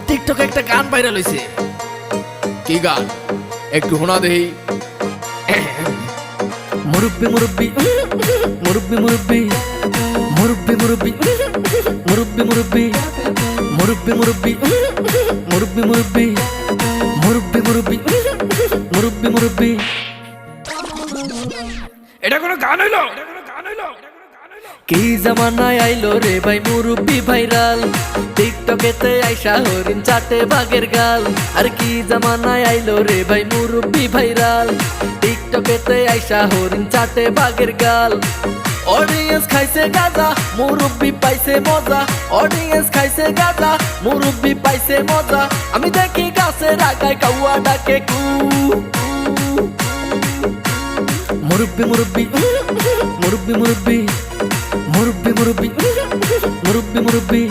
টিকটকে একটা গান ভাইরাল হইছে। কি গান একটু শোনা দেই। মুরব্বি মুরব্বি মুরব্বি মুরব্বি মুরব্বি মুরব্বি মুরব্বি মুরব্বি মুরব্বি মুরব্বি মুরব্বি মুরব্বি মুরব্বি মুরব্বি মুরব্বি মুরব্বি। এটা কোনো গান হইলো? কি জামানায় আইলো রে ভাই মুরব্বি ভাইরাল, টিকটকেতে আইসা হরিণ চাটে বাঘের গাল। আর কি জামানায় আইলো রে ভাই মুরব্বি ভাইরাল, টিকটকেতে আইসা হরিণ চাটে বাঘের গাল। অডিয়েন্স খাইছে গাঁজা, মুরব্বি পাইছে মজা। অডিয়েন্স খাইছে গাঁজা, মুরব্বি পাইছে মজা। আমি দেখি গাছের আগায় কাউয়া ডাকে কু। মুরব্বি মুরব্বি মুরব্বি মুরব্বি মুরব্বি মুরব্বি মুরব্বি মুরব্বি।